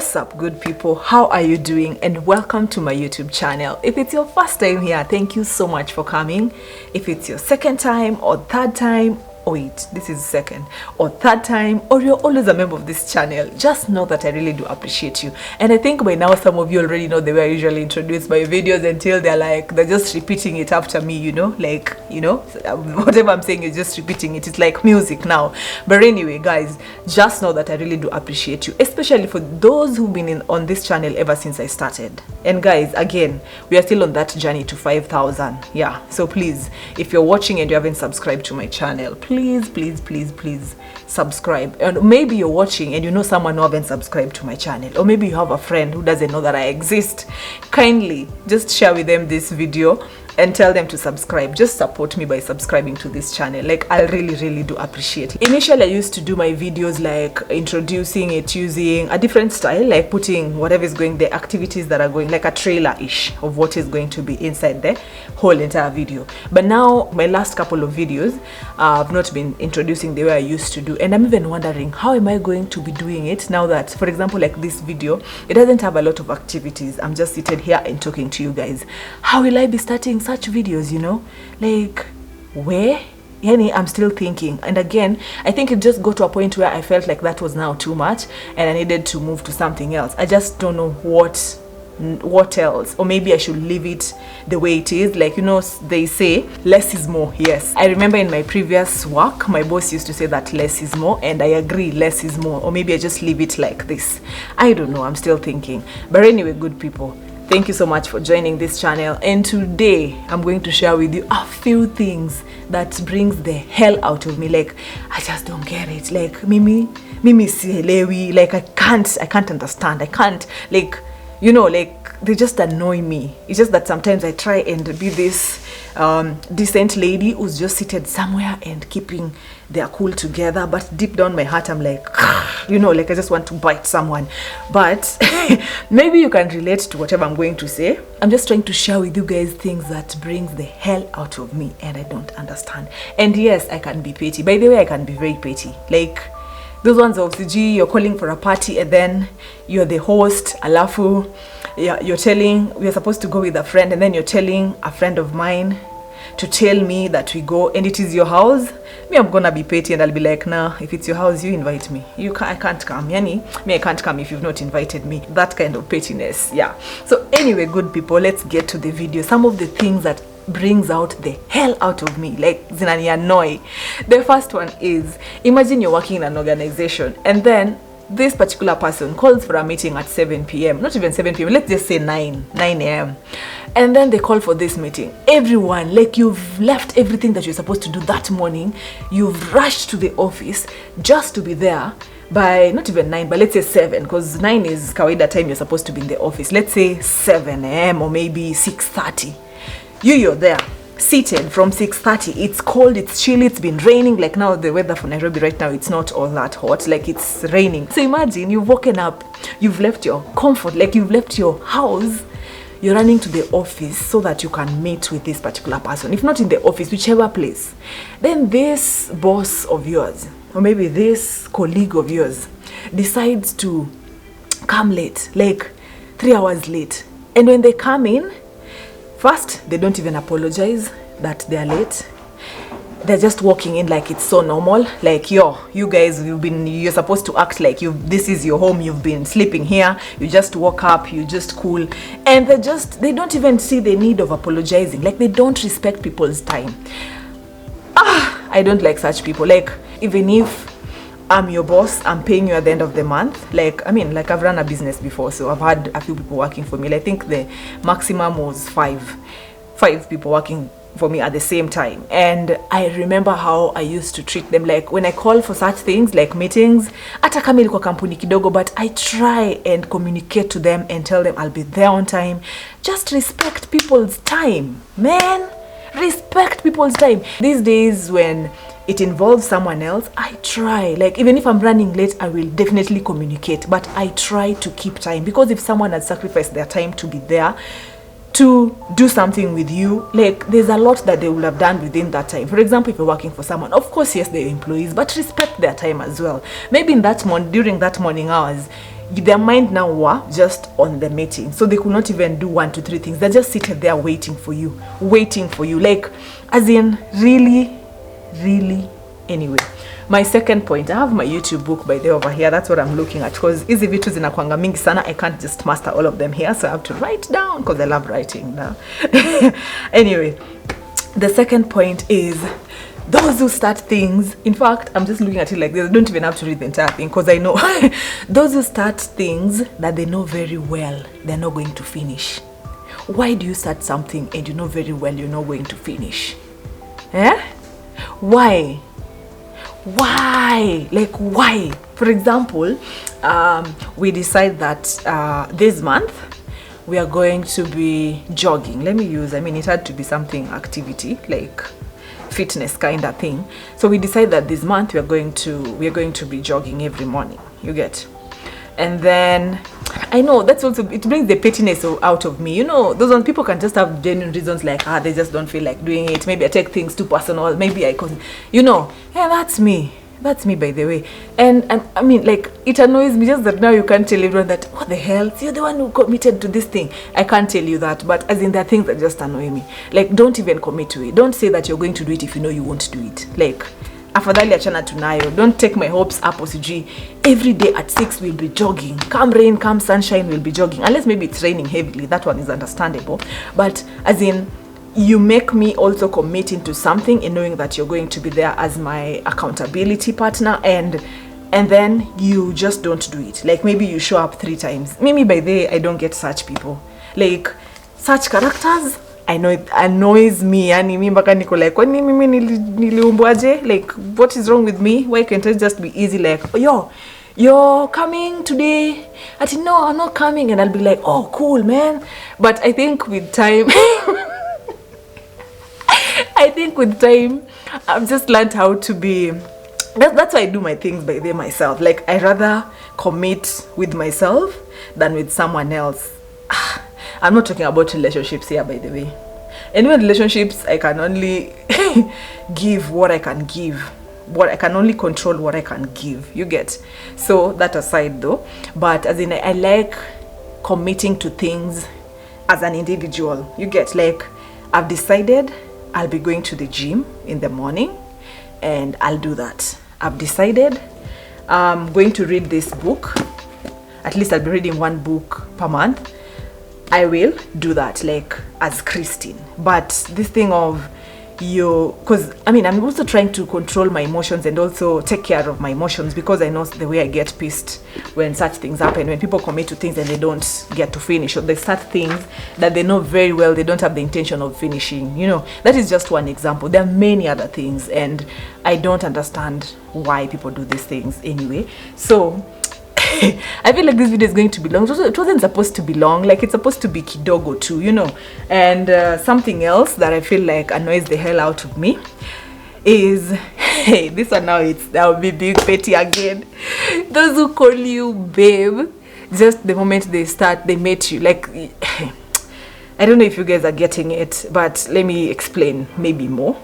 What's up, good people? How are you doing? And welcome to my YouTube channel. If it's your first time here, thank you so much for coming. If it's your second time or third time, wait, this is second or third time, or you're always a member of this channel, just know that I really do appreciate you. And I think by now some of you already know the way I usually introduce my videos until they're just repeating it after me, whatever I'm saying is just repeating it. It's like music now. But anyway, guys, just know that I really do appreciate you, especially for those who've been on this channel ever since I started. And guys, again, we are still on that journey to 5,000. Yeah, so please, if you're watching and you haven't subscribed to my channel, please subscribe. And maybe you're watching and you know someone who haven't subscribed to my channel, or maybe you have a friend who doesn't know that I exist. Kindly just share with them this video and tell them to subscribe. Just support me by subscribing to this channel. Like, I really do appreciate it. Initially, I used to do my videos like introducing it using a different style, like putting whatever is going, the activities that are going, like a trailer-ish of what is going to be inside the whole entire video. But now, my last couple of videos, I've not been introducing the way I used to do. And I'm even wondering, how am I going to be doing it now that, for example, like this video, it doesn't have a lot of activities. I'm just seated here and talking to you guys. How will I be starting such videos, like where? I'm still thinking. And again, I think it just got to a point where I felt like that was now too much and I needed to move to something else. I just don't know what else, or maybe I should leave it the way it is. Like, they say less is more. Yes, I remember in my previous work my boss used to say that less is more, and I agree, less is more. Or maybe I just leave it like this. I don't know, I'm still thinking. But anyway, good people, thank you so much for joining this channel. And today I'm going to share with you a few things that brings the hell out of me. Like, I just don't get it. Like, Mimi sielewi. Like, I can't understand. I can't, like, they just annoy me. It's just that sometimes I try and be this decent lady who's just seated somewhere and keeping their cool together, but deep down my heart I'm like, like I just want to bite someone. But maybe you can relate to whatever I'm going to say. I'm just trying to share with you guys things that brings the hell out of me and I don't understand. And yes, I can be petty. By the way, I can be very petty. Like those ones of CG, you're calling for a party and then you're the host, alafu, you're telling, we're supposed to go with a friend, and then you're telling a friend of mine to tell me that we go and it is your house. Me, I'm gonna be petty and I'll be like, nah, if it's your house, you invite me. I can't come. I can't come if you've not invited me. That kind of pettiness. Yeah. So anyway, good people, let's get to the video. Some of the things that brings out the hell out of me, like zinani annoy. The first one is, imagine you're working in an organization and then this particular person calls for a meeting at 7 p.m. Not even 7 p.m. Let's just say 9 a.m. And then they call for this meeting. Everyone, like, you've left everything that you're supposed to do that morning. You've rushed to the office just to be there by not even 9, but let's say 7, because 9 is kawaida time you're supposed to be in the office. Let's say 7 a.m. or maybe 6:30. You're there, seated from 6:30. It's cold, it's chilly, it's been raining. Like now the weather for Nairobi right now, it's not all that hot, like it's raining. So imagine you've woken up, you've left your comfort, like you've left your house, you're running to the office so that you can meet with this particular person. If not in the office, whichever place. Then this boss of yours, or maybe this colleague of yours, decides to come late, like 3 hours late. And when they come in, first, they don't even apologize that they're late. They're just walking in like it's so normal. Like, you guys, you're supposed to act like this is your home, you've been sleeping here, you just woke up, you just cool. And they don't even see the need of apologizing. Like, they don't respect people's time. I don't like such people. Like, even if I'm your boss, I'm paying you at the end of the month. Like, I've run a business before, so I've had a few people working for me. Like, I think the maximum was five people working for me at the same time. And I remember how I used to treat them. Like, when I call for such things like meetings, hata kama ilikuwa kampuni kidogo, but I try and communicate to them and tell them I'll be there on time. Just respect people's time, man. Respect people's time. These days when it involves someone else, I try, like, even if I'm running late, I will definitely communicate, but I try to keep time, because if someone has sacrificed their time to be there to do something with you, like, there's a lot that they will have done within that time. For example, if you're working for someone, of course, yes, they're employees, but respect their time as well. Maybe in that during that morning hours, their mind now were just on the meeting, so they could not even do 1 to 3 things. They're just seated there waiting for you, like, as in, really. Anyway, my second point, I have my YouTube book by the way over here. That's what I'm looking at, because hizi vitu zinakuanga mingi sana. I can't just master all of them here, so I have to write down, because I love writing now. Anyway, the second point is those who start things, in fact, I'm just looking at it like this. I don't even have to read the entire thing, because I know those who start things that they know very well they're not going to finish. Why do you start something and you know very well you're not going to finish? Why? Like, why? For example, we decide that this month we are going to be jogging. It had to be something activity, like fitness kind of thing. So we decide that this month we are going to be jogging every morning. You get? And then I know that's also, it brings the pettiness out of me. Those ones, people can just have genuine reasons, like they just don't feel like doing it. Maybe I take things too personal. Maybe I cause, that's me. That's me, by the way. And I mean, like, it annoys me just that now you can't tell everyone that, what the hell, you're the one who committed to this thing. I can't tell you that, but as in, there are things that just annoy me. Like, don't even commit to it. Don't say that you're going to do it if you know you won't do it. Like, afadhali achana tunayo. Don't take my hopes up. Every day at 6 we'll be jogging. Come rain, come sunshine, we'll be jogging. Unless maybe it's raining heavily. That one is understandable. But as in, you make me also commit into something and knowing that you're going to be there as my accountability partner, and then you just don't do it. Like, maybe you show up 3 times. Maybe by the way, I don't get such people. Like, such characters, I know it annoys me. Yani mimi mpaka niko like, kwani mimi niliumbwaje? Like, what is wrong with me? Why can't it just be easy? Like, oh, you're coming today? No, I'm not coming. And I'll be like, oh, cool, man. But I think with time I've just learned how to be. That's why I do my things by myself. Like, I rather commit with myself than with someone else. I'm not talking about relationships here, by the way. Anyway, relationships, I can only give what I can give. I can only control what I can give. You get? So that aside though. But as in, I like committing to things as an individual. You get? Like, I've decided I'll be going to the gym in the morning, and I'll do that. I've decided I'm going to read this book. At least I'll be reading 1 book per month. I will do that, like, as Christine. But this thing of because I'm also trying to control my emotions and also take care of my emotions, because I know the way I get pissed when such things happen, when people commit to things and they don't get to finish, or they start things that they know very well they don't have the intention of finishing. That is just one example. There are many other things, and I don't understand why people do these things anyway. So I feel like this video is going to be long. It wasn't supposed to be long. Like, it's supposed to be kidogo too, And something else that I feel like annoys the hell out of me is, hey, this one now, I'll be big petty again. Those who call you babe just the moment they met you. Like, I don't know if you guys are getting it, but let me explain maybe more.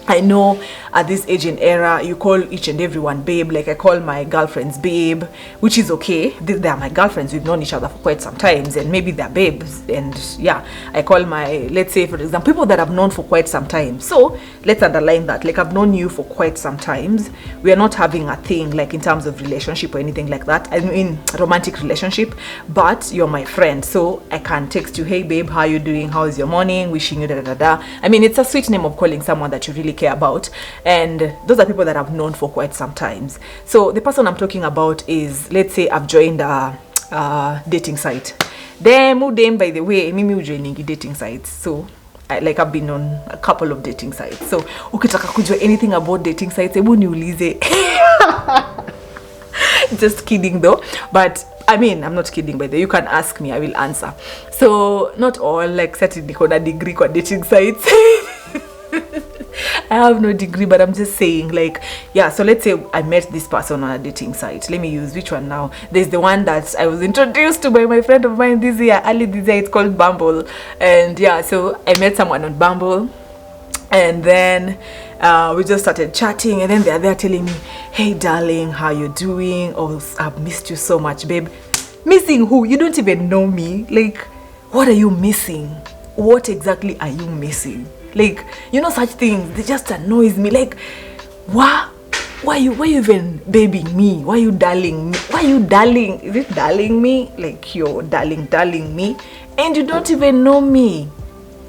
I know at this age and era, you call each and everyone babe. Like, I call my girlfriends babe, which is okay. They are my girlfriends. We've known each other for quite some times, and maybe they're babes. And yeah, I call let's say, for example, people that I've known for quite some time. So let's underline that. Like, I've known you for quite some times. We are not having a thing, like, in terms of relationship or anything like that. I mean, romantic relationship, but you're my friend. So I can text you, hey babe, how you doing? How is your morning? Wishing you da. I mean, it's a sweet name of calling someone that you really care about, and those are people that I've known for quite some times. So the person I'm talking about is, let's say I've joined a dating site. Them, by the way, mimi joining dating sites. So I've been on a couple of dating sites. So ukitaka kujua anything about dating sites, ebu niulize. Just kidding though. But I mean, I'm not kidding, by the way. You can ask me, I will answer. So not all, like, certainly niko na degree kwa dating sites. I have no degree, but I'm just saying, like, yeah, so let's say I met this person on a dating site. Let me use which one now. There's the one that I was introduced to by my friend of mine this year, early this year. It's called Bumble. And yeah, so I met someone on Bumble, and then we just started chatting, and then they're there telling me, hey darling, how you doing? Oh, I've missed you so much, babe. Missing who? You don't even know me. Like, what are you missing? What exactly are you missing? Like, such things, they just annoys me. Like, what? Why you even babying me? Why you darling me? Why you darling? Is it darling me? Like, you're darling me, and you don't even know me.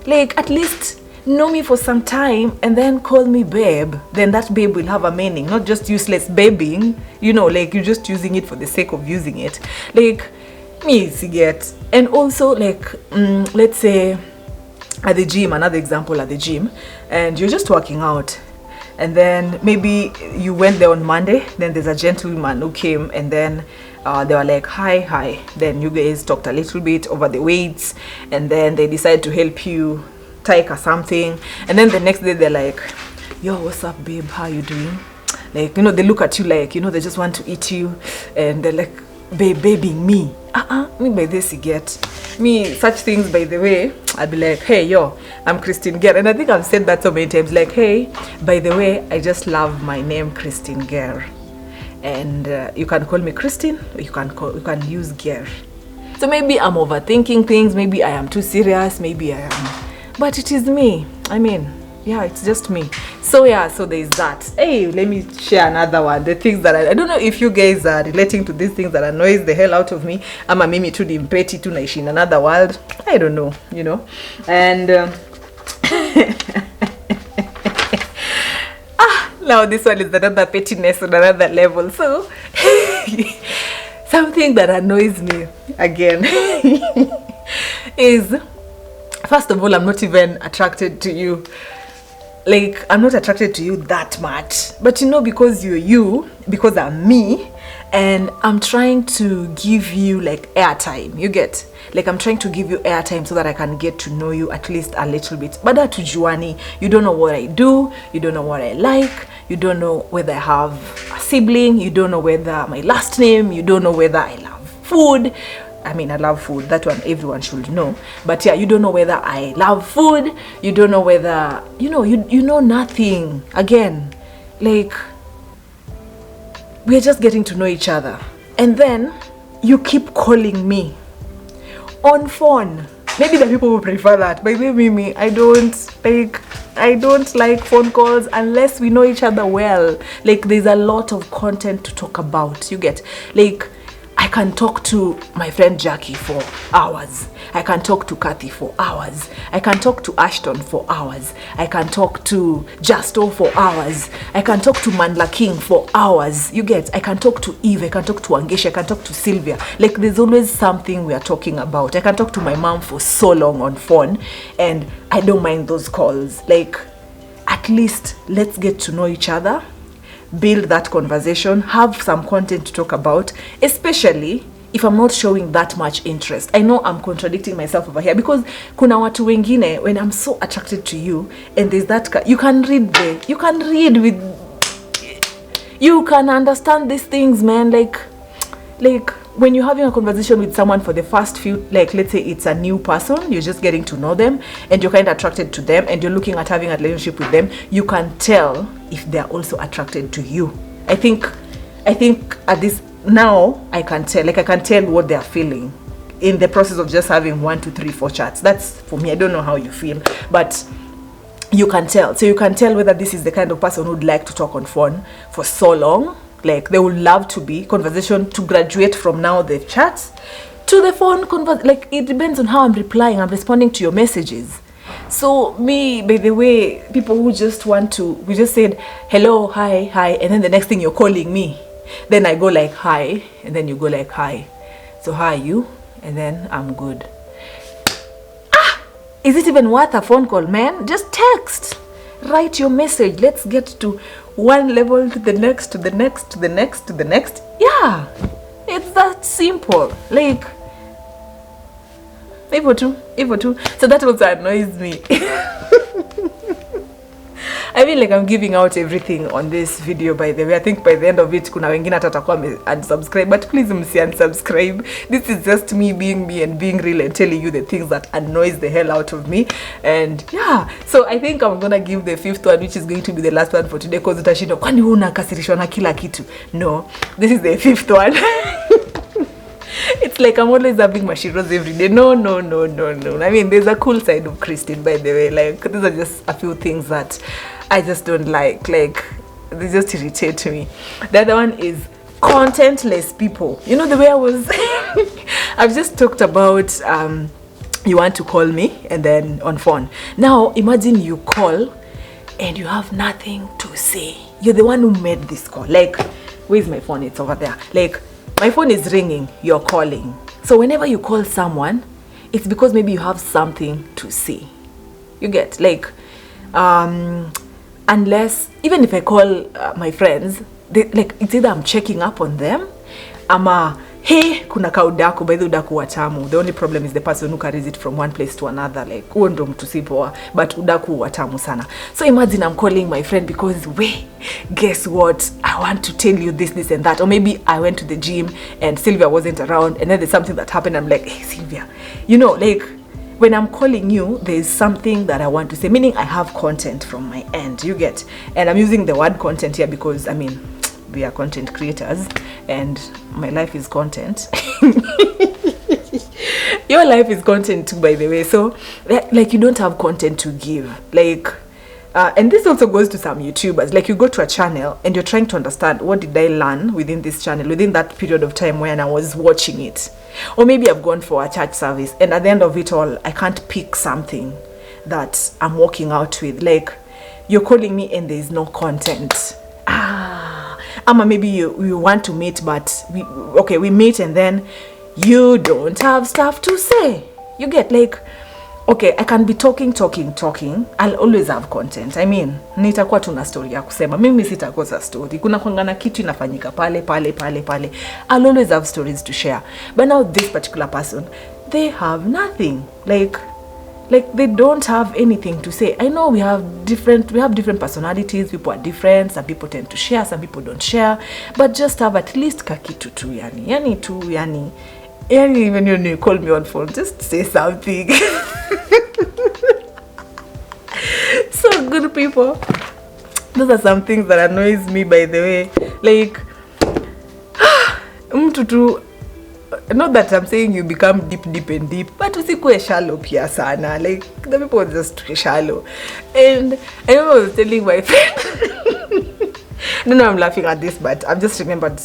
Like, at least know me for some time and then call me babe. Then that babe will have a meaning, not just useless babying. Like, you're just using it for the sake of using it. Like, me get. And also, like, let's say at the gym, another example, at the gym, and you're just working out. And then maybe you went there on Monday, then there's a gentleman who came, and then they were like, hi. Then you guys talked a little bit over the weights, and then they decided to help you take or something. And then the next day they're like, yo, what's up, babe? How you doing? Like, they look at you like, they just want to eat you. And they're like, babying me. Me by this you get. Me, such things, by the way, I'd be like, hey, yo, I'm Christine GER. And I think I've said that so many times, like, hey, by the way, I just love my name, Christine GER. And you can call me Christine, or you can use GER. So maybe I'm overthinking things, maybe I am too serious, maybe I am, but it is me. I mean, yeah, it's just me. So yeah, so there's that. Hey, let me share another one. The things that I don't know if you guys are relating to these things that annoys the hell out of me. I'm a mimi to the impeti to naishi in another world. I don't know, And now this one is another pettiness on another level. So something that annoys me again is, first of all, I'm not even attracted to you. Like, I'm not attracted to you that much, but because you're you, because I'm me, and I'm trying to give you like airtime. You get, like, I'm trying to give you airtime so that I can get to know you at least a little bit. But that tujuani, you don't know what I do, you don't know what I like, you don't know whether I have a sibling, you don't know whether my last name, you don't know whether I love food. I mean, I love food. That one everyone should know. But yeah, you don't know whether I love food. You don't know whether, you know nothing. Again, like, we're just getting to know each other. And then you keep calling me on phone. Maybe the people will prefer that. But me, I don't like phone calls unless we know each other well. Like, there's a lot of content to talk about. You get, like, I can talk to my friend Jackie for hours. I can talk to Kathy for hours. I can talk to Ashton for hours. I can talk to Justo for hours. I can talk to Mandla King for hours. You get, I can talk to Eve. I can talk to Angesh. I can talk to Sylvia. Like, there's always something we are talking about. I can talk to my mom for so long on phone, and I don't mind those calls. Like, at least let's get to know each other. Build that conversation, have some content to talk about, especially if I'm not showing that much interest. I know I'm contradicting myself over here, because kuna watu wengine, when I'm so attracted to you, and there's that, you can understand these things, man. Like when you're having a conversation with someone for the first few, like, let's say it's a new person, you're just getting to know them, and you're kind of attracted to them, and you're looking at having a relationship with them, you can tell if they're also attracted to you. I think at this now, I can tell what they're feeling in the process of just having 1, 2, 3, 4 chats. That's for me. I don't know how you feel, but you can tell. So you can tell whether this is the kind of person who'd like to talk on phone for so long. Like, they would love to be conversation to graduate from now the chats to the phone like, it depends on how I'm replying. I'm responding to your messages. So me, by the way, people who just want to, we just said hello, hi, and then the next thing you're calling me, then I go like hi, and then you go like hi. So how are you? And then I'm good. Is it even worth a phone call, man? Just text, write your message. Let's get to one level, to the next, to the next, to the next, to the next. Yeah, it's that simple. Like, able to. So that also annoys me. I feel like I'm giving out everything on this video, by the way. I think by the end of it, kuna wengine atatakuwa unsubscribe, but please unsubscribe. This is just me being me and being real and telling you the things that annoys the hell out of me. And yeah, so I think I'm gonna give the 5th one, which is going to be the last one for today, because utashindo kwani unakasirishwa na kila kitu. No, this is the 5th one. It's like I'm always having mashiros every day. No. I mean, there's a cool side of Christine, by the way. Like, these are just a few things that I just don't like. Like, they just irritate me. The other one is contentless people. You know, the way I was I've just talked about you want to call me and then on phone. Now imagine you call and you have nothing to say. You're the one who made this call. Like, where's my phone? It's over there. Like, my phone is ringing, you're calling. So whenever you call someone, it's because maybe you have something to say. You get, like, unless, even if I call my friends, like, it's either I'm checking up on them, hey, kuna kaudaku, by the udaku watamu. The only problem is the person who carries it from one place to another. Like, uondo mtu sipoa, but udaku watamu sana. So imagine I'm calling my friend because, guess what? I want to tell you this and that. Or maybe I went to the gym and Sylvia wasn't around and then there's something that happened. I'm like, hey, Sylvia. You know, like, when I'm calling you, there's something that I want to say. Meaning I have content from my end, you get? And I'm using the word content here because, I mean, we are content creators and my life is content. Your life is content too, by the way. So like, you don't have content to give, like, and this also goes to some YouTubers. Like, you go to a channel and you're trying to understand, what did I learn within this channel within that period of time when I was watching it? Or maybe I've gone for a church service and at the end of it all, I can't pick something that I'm walking out with. Like, you're calling me and there's no content. Ama maybe you want to meet, but we meet and then you don't have stuff to say. You get, like, okay, I can be talking. I'll always have content. I mean, nitakuwa tuna story ya kusema. Mimi sitakosa story. Kuna kwangana kitu inafanyika pale. I'll always have stories to share. But now this particular person, they have nothing. Like they don't have anything to say. I know we have different personalities. People are different. Some people tend to share, some people don't share. But just have at least kakitu tu yani. Even when you call me on phone, just say something. So good people. Those are some things that annoys me, by the way. Like, not that I'm saying you become deep, but usikuwe shallow pia sana. Like, the people are just shallow. And I remember I was telling my friend, no, I'm laughing at this, but I've just remembered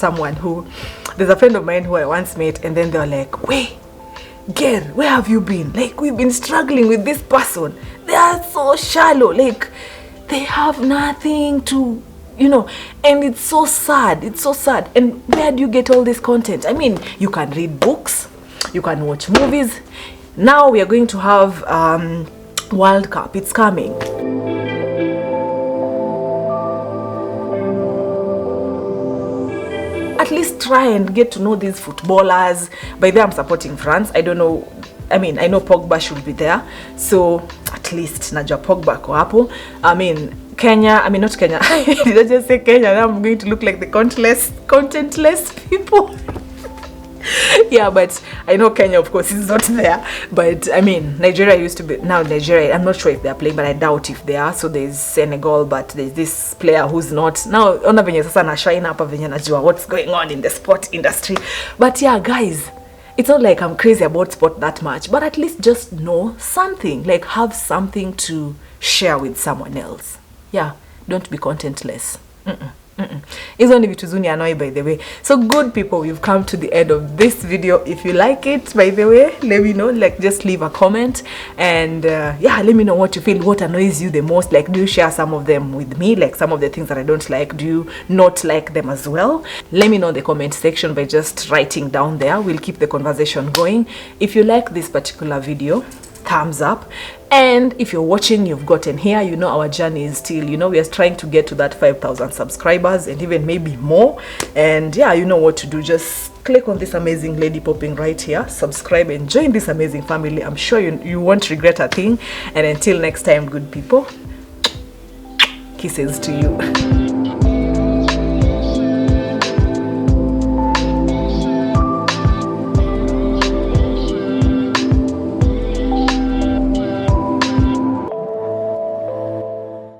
there's a friend of mine who I once met, and then they were like, wait, girl, where have you been? Like, we've been struggling with this person. They are so shallow. Like, they have nothing to, and it's so sad. And where do you get all this content? I mean, you can read books, you can watch movies. Now we are going to have World Cup. It's coming. At least try and get to know these footballers. By the way, I'm supporting France. I don't know. I mean, I know Pogba should be there. So at least najua Pogba ko hapo. I mean, not Kenya. Did I just say Kenya? Now I'm going to look like the contentless people. Yeah, but I know Kenya, of course, is not there. But I mean, Nigeria used to be. Now Nigeria, I'm not sure if they're playing, but I doubt if they are. So there's Senegal, but there's this player who's not. Now, ona venye sasa na shine up venye najua what's going on in the sport industry. But yeah, guys, it's not like I'm crazy about sport that much, but at least just know something. Like, have something to share with someone else. Yeah, don't be contentless. It's only vituzuni annoy, by the way. So good people, we've come to the end of this video. If you like it, by the way, let me know. Like, just leave a comment and yeah, let me know what you feel, what annoys you the most. Like, do you share some of them with me? Like, some of the things that I don't like, do you not like them as well? Let me know in the comment section by just writing down there. We'll keep the conversation going. If you like this particular video, thumbs up. And if you're watching, you've gotten here, our journey is still, we are trying to get to that 5,000 subscribers and even maybe more. And yeah, you know what to do. Just click on this amazing lady popping right here, subscribe and join this amazing family. I'm sure you won't regret a thing. And until next time, good people, kisses to you.